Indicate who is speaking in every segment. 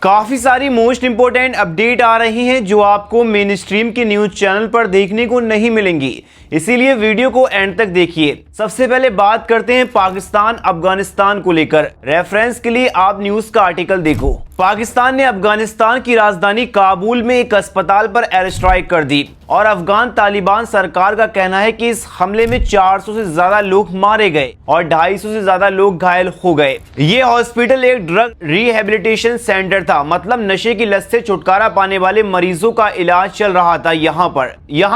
Speaker 1: काफी सारी most important update आ रही हैं जो आपको मेन स्ट्रीम के न्यूज चैनल पर देखने को नहीं मिलेंगी, इसीलिए वीडियो को एंड तक देखिए। सबसे पहले बात करते हैं पाकिस्तान अफगानिस्तान को लेकर। रेफरेंस के लिए आप न्यूज का आर्टिकल देखो। पाकिस्तान ने अफगानिस्तान की राजधानी काबुल में एक अस्पताल पर एयर स्ट्राइक कर दी और अफगान तालिबान सरकार का कहना है कि इस हमले में 400 से ज्यादा लोग मारे गए और 250 से ज्यादा लोग घायल हो गए। ये हॉस्पिटल एक ड्रग रिहेबिलिटेशन सेंटर था, मतलब नशे की लत से छुटकारा पाने वाले मरीजों का इलाज चल रहा था। यहाँ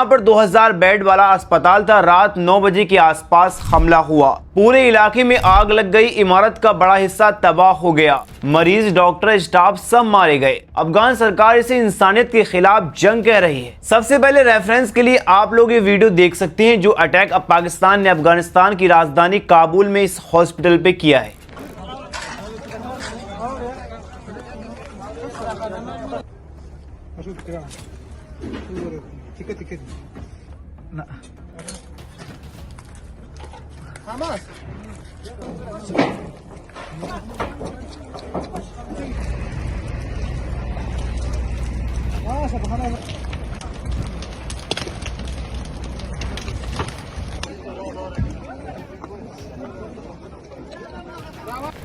Speaker 1: पर 2000 बेड वाला अस्पताल था। रात 9 बजे के आसपास हमला हुआ, पूरे इलाके में आग लग गई, इमारत का बड़ा हिस्सा तबाह हो गया, मरीज, डॉक्टर, स्टाफ सब मारे गए। अफगान सरकार इसे इंसानियत के खिलाफ जंग कह रही है। सबसे पहले रेफरेंस के लिए आप लोग ये वीडियो देख सकते हैं जो अटैक अब पाकिस्तान ने अफगानिस्तान की राजधानी काबुल में इस हॉस्पिटल पे किया है।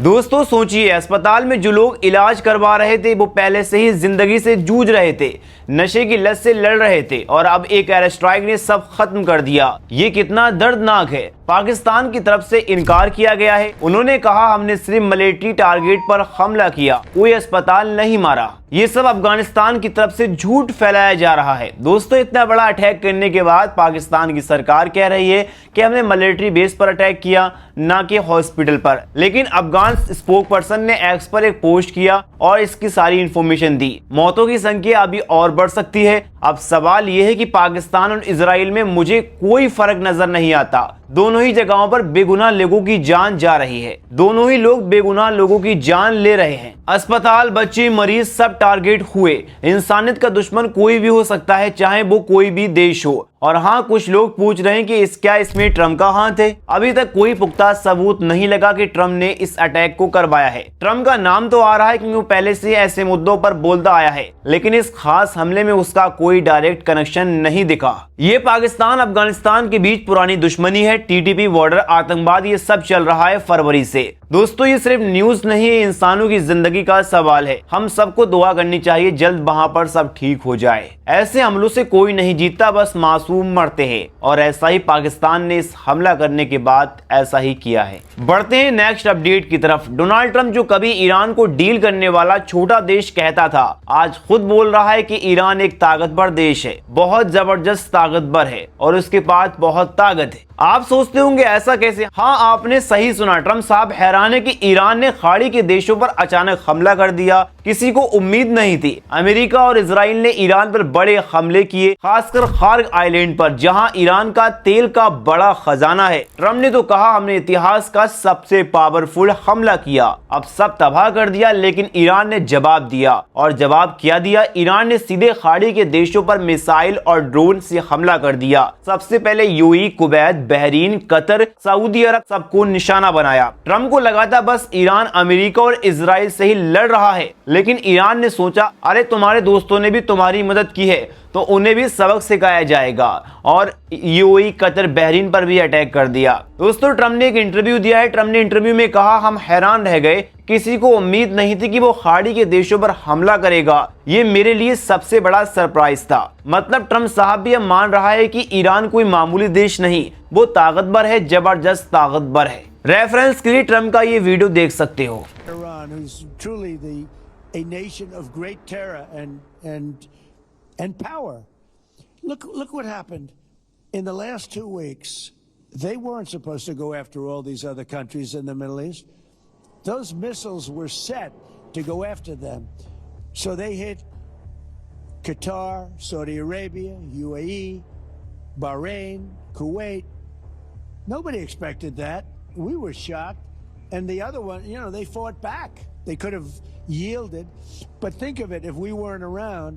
Speaker 1: दोस्तों सोचिए, अस्पताल में जो लोग इलाज करवा रहे थे वो पहले से ही जिंदगी से जूझ रहे थे, नशे की लत से लड़ रहे थे और अब एक एयर स्ट्राइक ने सब खत्म कर दिया। ये कितना दर्दनाक है। पाकिस्तान की तरफ से इनकार किया गया है। उन्होंने कहा हमने सिर्फ मिलिट्री टारगेट पर हमला किया, कोई अस्पताल नहीं मारा। ये सब अफगानिस्तान की तरफ से झूठ फैलाया जा रहा है। दोस्तों इतना बड़ा अटैक करने के बाद पाकिस्तान की सरकार कह रही है कि हमने मिलिट्री बेस पर अटैक किया, ना कि हॉस्पिटल पर। लेकिन अफगान स्पोक पर्सन ने एक्स पर एक पोस्ट किया और इसकी सारी इंफॉर्मेशन दी। मौतों की संख्या अभी और बढ़ सकती है। अब सवाल यह है कि पाकिस्तान और इजराइल में मुझे कोई फर्क नजर नहीं आता। दोनों ही जगहों पर बेगुनाह लोगों की जान जा रही है, दोनों ही लोग बेगुनाह लोगों की जान ले रहे हैं। अस्पताल, बच्चे, मरीज सब टारगेट हुए। इंसानियत का दुश्मन कोई भी हो सकता है, चाहे वो कोई भी देश हो। और हाँ, कुछ लोग पूछ रहे हैं कि क्या इसमें ट्रम्प का हाथ है। अभी तक कोई पुख्ता सबूत नहीं लगा कि ट्रम्प ने इस अटैक को करवाया है। ट्रम्प का नाम तो आ रहा है क्योंकि वो पहले से ऐसे मुद्दों पर बोलता आया है, लेकिन इस खास हमले में उसका कोई डायरेक्ट कनेक्शन नहीं दिखा। ये पाकिस्तान अफगानिस्तान के बीच पुरानी दुश्मनी है, टीटीपी, बॉर्डर, आतंकवाद, ये सब चल रहा है फरवरी से। दोस्तों ये सिर्फ न्यूज नहीं है, इंसानों की जिंदगी का सवाल है। हम सबको दुआ करनी चाहिए जल्द वहां पर सब ठीक हो जाए। ऐसे हमलों से कोई नहीं जीतता, बस मासूम मरते हैं। और ऐसा ही पाकिस्तान ने इस हमला करने के बाद ऐसा ही किया है। बढ़ते हैं नेक्स्ट अपडेट की तरफ। डोनाल्ड ट्रंप जो कभी ईरान को डील करने वाला छोटा देश कहता था, आज खुद बोल रहा है कि ईरान एक ताकतवर देश है, बहुत जबरदस्त ताकतवर है और उसके पास बहुत ताकत है। आप सोचते होंगे ऐसा कैसे? हाँ, आपने सही सुना। ट्रंप साहब हैरान है कि ईरान ने खाड़ी के देशों पर अचानक हमला कर दिया, किसी को उम्मीद नहीं थी। अमेरिका और इजराइल ने ईरान पर बड़े हमले किए, खासकर खार्ग आइलैंड पर जहां ईरान का तेल का बड़ा खजाना है। ट्रंप ने तो कहा हमने इतिहास का सबसे पावरफुल हमला किया, अब सब तबाह कर दिया। लेकिन ईरान ने जवाब दिया, और जवाब क्या दिया? ईरान ने सीधे खाड़ी के देशों पर मिसाइल और ड्रोन से हमला कर दिया। सबसे पहले UAE, Kuwait, Bahrain, Qatar, Saudi Arab सबको निशाना बनाया। ट्रंप को लगा था बस ईरान अमेरिका और इजराइल से ही लड़ रहा है, लेकिन ईरान ने सोचा अरे तुम्हारे दोस्तों ने भी तुम्हारी मदद की है तो उन्हें भी सबक सिखाया जाएगा, और यूएई, कतर, बहरीन पर भी अटैक कर दिया। दोस्तों ट्रंप ने एक इंटरव्यू दिया है। ट्रंप ने इंटरव्यू में कहा हम हैरान रह गए, किसी को उम्मीद नहीं थी कि वो खाड़ी के देशों पर हमला करेगा। ये मेरे लिए सबसे बड़ा सरप्राइज था। मतलब ट्रंप साहब भी अब मान रहा है कि ईरान कोई मामूली देश नहीं, वो ताकतवर है, जबरदस्त ताकतवर है। रेफरेंस के लिए ट्रंप का ये वीडियो देख सकते हो।
Speaker 2: and power. Look what happened in the last 2 weeks. They weren't supposed to go after all these other countries in the Middle East. Those missiles were set to go after them. So they hit Qatar, Saudi Arabia, UAE, Bahrain, Kuwait. Nobody expected that. We were shocked. And the other one, they fought back. They could have yielded. But think of it, if we weren't around,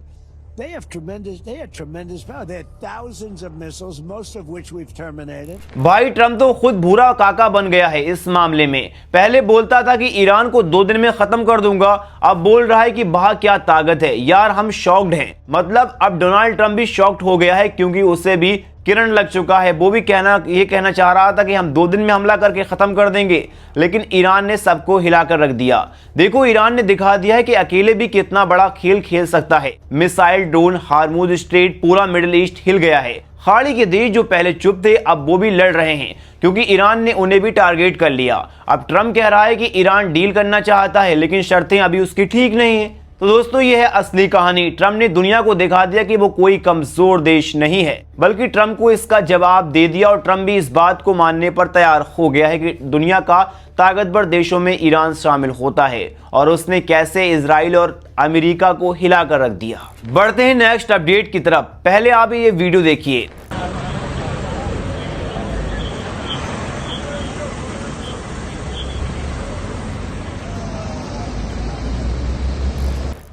Speaker 2: They had tremendous power. They had thousands of missiles, most of which we've terminated.
Speaker 1: भाई Trump तो खुद भूरा काका बन गया है इस मामले में। पहले बोलता था कि ईरान को 2 दिन में खत्म कर दूंगा, अब बोल रहा है कि वाह क्या ताकत है। यार हम शॉक्ड हैं। मतलब अब डोनाल्ड ट्रम्प भी शॉक्ड हो गया है, क्योंकि उसे भी किरण लग चुका है। वो भी ये कहना चाह रहा था कि हम 2 दिन में हमला करके खत्म कर देंगे, लेकिन ईरान ने सबको हिलाकर रख दिया। देखो ईरान ने दिखा दिया है कि अकेले भी कितना बड़ा खेल खेल सकता है। मिसाइल, ड्रोन, हार्मुज स्ट्रेट, पूरा मिडिल ईस्ट हिल गया है। खाड़ी के देश जो पहले चुप थे अब वो भी लड़ रहे हैं, क्योंकि ईरान ने उन्हें भी टारगेट कर लिया। अब ट्रम्प कह रहा है कि ईरान डील करना चाहता है, लेकिन शर्तें अभी उसकी ठीक नहीं है। तो दोस्तों ये है असली कहानी। ट्रम्प ने दुनिया को दिखा दिया कि वो कोई कमजोर देश नहीं है, बल्कि ट्रम्प को इसका जवाब दे दिया और ट्रम्प भी इस बात को मानने पर तैयार हो गया है कि दुनिया का ताकतवर देशों में ईरान शामिल होता है और उसने कैसे इजराइल और अमेरिका को हिलाकर रख दिया। बढ़ते हैं नेक्स्ट अपडेट की तरफ। पहले आप ये वीडियो देखिए।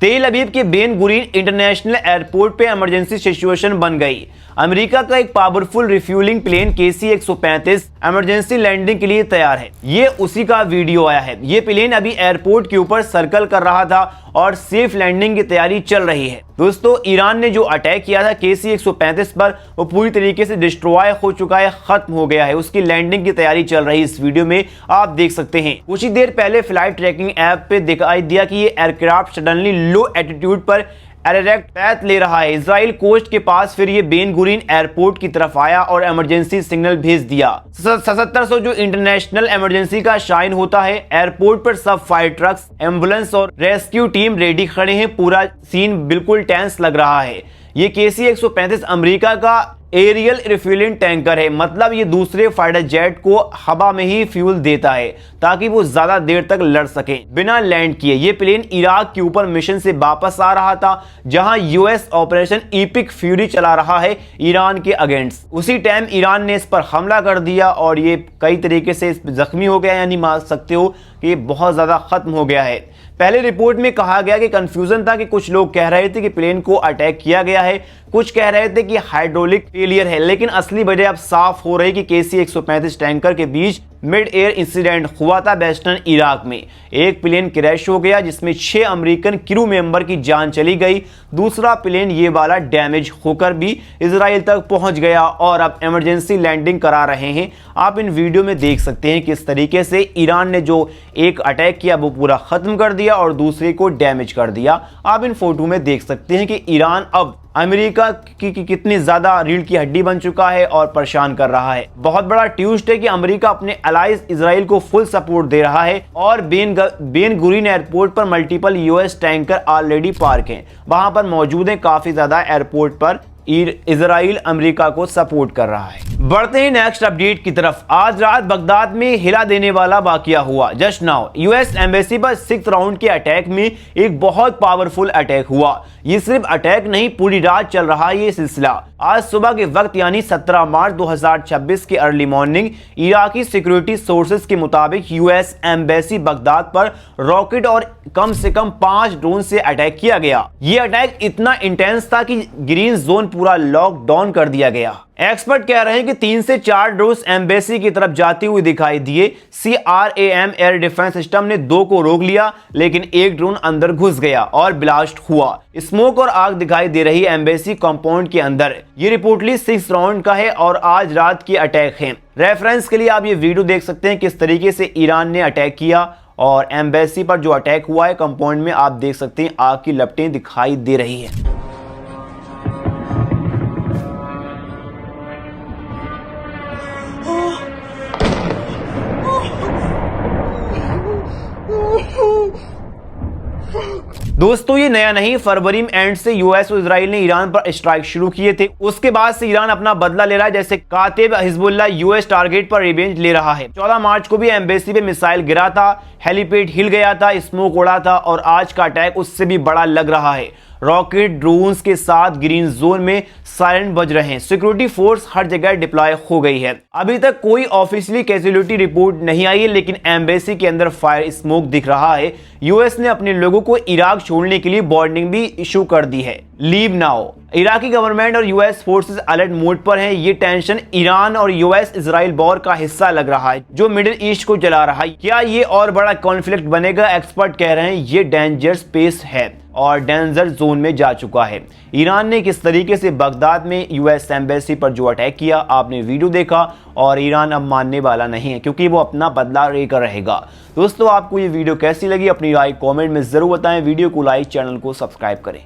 Speaker 1: तेल अवीव के बेन गुरीन इंटरनेशनल एयरपोर्ट पे इमरजेंसी सिचुएशन बन गई। अमेरिका का एक powerful refuelling plane KC-135 emergency landing के लिए तैयार है। ये उसी का वीडियो आया है। ये प्लेन अभी एयरपोर्ट के ऊपर सर्कल कर रहा था और सेफ लैंडिंग की तैयारी चल रही है। दोस्तों ईरान ने जो अटैक किया था KC-135 पर, वो पूरी तरीके से डिस्ट्रॉय हो चुका है, खत्म हो गया है। उसकी लैंडिंग की तैयारी चल रही है। इस वीडियो में आप देख सकते हैं। कुछ ही देर पहले फ्लाइट ट्रैकिंग ऐप पे दिखाई दिया कि ये एयरक्राफ्ट सडनली लो एटीट्यूड पर एरेक्ट पैथ ले रहा है। इजराइल कोस्ट के पास फिर ये बेन गुरीन एयरपोर्ट की तरफ आया और इमरजेंसी सिग्नल भेज दिया। 7700 जो इंटरनेशनल इमरजेंसी का शाइन होता है। एयरपोर्ट पर सब फायर ट्रक्स, एम्बुलेंस और रेस्क्यू टीम रेडी खड़े हैं। पूरा सीन बिल्कुल टेंस लग रहा है। ये KC-135 अमेरिका का एरियल रिफ्यूलिंग टैंकर है। मतलब ये दूसरे फाइटर जेट को हवा में ही फ्यूल देता है ताकि वो ज्यादा देर तक लड़ सके बिना लैंड किए। ये प्लेन इराक के ऊपर मिशन से वापस आ रहा था, जहां यूएस ऑपरेशन इपिक फ्यूरी चला रहा है ईरान के अगेंस्ट। उसी टाइम ईरान ने इस पर हमला कर दिया और ये कई तरीके से जख्मी हो गया, यानी मान सकते हो कि बहुत ज्यादा खत्म हो गया है। पहले रिपोर्ट में कहा गया कि कंफ्यूजन था कि कुछ लोग कह रहे थे कि प्लेन को अटैक किया गया है, कुछ कह रहे थे कि हाइड्रोलिक फेलियर है, लेकिन असली वजह अब साफ हो रही कि KC-135 टैंकर के बीच मिड एयर इंसिडेंट हुआ था वेस्टर्न इराक में। एक प्लेन क्रैश हो गया जिसमें 6 अमेरिकन क्रू मेंबर की जान चली गई। दूसरा प्लेन ये वाला डैमेज होकर भी इजराइल तक पहुंच गया और अब इमरजेंसी लैंडिंग करा रहे हैं। आप इन वीडियो में देख सकते हैं किस तरीके से ईरान ने जो एक अटैक किया वो पूरा खत्म कर दिया और दूसरे को डैमेज कर दिया। आप इन फोटो में देख सकते हैं कि ईरान अब अमेरिका की कितनी ज्यादा रीढ़ की हड्डी बन चुका है और परेशान कर रहा है। बहुत बड़ा ट्विस्ट है कि अमेरिका अपने अलाइज इजराइल को फुल सपोर्ट दे रहा है और बेन गुरीन एयरपोर्ट पर multiple US tanker already park हैं, वहां पर मौजूद हैं। काफी ज्यादा एयरपोर्ट पर इजराइल अमेरिका को सपोर्ट कर रहा है। बढ़ते हैं नेक्स्ट अपडेट की तरफ। आज रात बगदाद में हिला देने वाला वाकया हुआ। जस्ट नाउ यूएस एम्बेसी पर 6th राउंड के अटैक में एक बहुत पावरफुल अटैक हुआ। ये सिर्फ अटैक नहीं, पूरी रात चल रहा है ये सिलसिला। आज सुबह के वक्त यानी 17 मार्च 2026 के early morning Iraqi security sources के मुताबिक यूएस एम्बेसी बगदाद पर रॉकेट और कम से कम 5 ड्रोन से अटैक किया गया। ये अटैक इतना इंटेंस था कि ग्रीन जोन पूरा लॉकडाउन कर दिया गया। एक्सपर्ट कह रहे हैं कि 3 से 4 ड्रोन एम्बेसी की तरफ जाते हुए दिखाई दिए। CRAM एयर डिफेंस सिस्टम ने 2 को रोक लिया, लेकिन एक ड्रोन अंदर घुस गया और ब्लास्ट हुआ। स्मोक और आग दिखाई दे रही है एम्बेसी कंपाउंड के अंदर। ये रिपोर्टली 6 राउंड का है और आज रात की अटैक है। रेफरेंस के लिए आप ये वीडियो देख सकते हैं किस तरीके से ईरान ने अटैक किया और एम्बेसी पर जो अटैक हुआ है कंपाउंड में आप देख सकते हैं आग की लपटें दिखाई दे रही है। दोस्तों ये नया नहीं, फरवरी में एंड से यूएस और इजराइल ने ईरान पर स्ट्राइक शुरू किए थे। उसके बाद से ईरान अपना बदला ले रहा है। जैसे कातिब हिजबुल्लाह यूएस टारगेट पर रिवेंज ले रहा है। 14 मार्च को भी एम्बेसी पे मिसाइल गिरा था, हेलीपैड हिल गया था, स्मोक उड़ा था और आज का अटैक उससे भी बड़ा लग रहा है। रॉकेट ड्रोन्स के साथ ग्रीन जोन में सायरन बज रहे हैं। सिक्योरिटी फोर्स हर जगह डिप्लॉय हो गई है। अभी तक कोई ऑफिशियली कैजुअलिटी रिपोर्ट नहीं आई है, लेकिन एम्बेसी के अंदर फायर स्मोक दिख रहा है। यूएस ने अपने लोगों को इराक छोड़ने के लिए वार्निंग भी इशू कर दी है, लीव नाउ। इराकी गवर्नमेंट और यूएस फोर्सेस अलर्ट मोड पर हैं। ये टेंशन ईरान और यूएस इजराइल वॉर का हिस्सा लग रहा है, जो मिडिल ईस्ट को जला रहा है। क्या ये और बड़ा कॉन्फ्लिक्ट बनेगा? एक्सपर्ट कह रहे हैं ये डेंजर स्पेस है और डेंजर जोन में जा चुका है। ईरान ने किस तरीके से बगदाद में यूएस एम्बेसी पर जो अटैक किया, आपने वीडियो देखा, और ईरान अब मानने वाला नहीं है, क्योंकि वो अपना बदला लेकर रहेगा। दोस्तों, आपको ये वीडियो कैसी लगी? अपनी राय कमेंट में जरूर बताएं। वीडियो को लाइक, चैनल को सब्सक्राइब करें।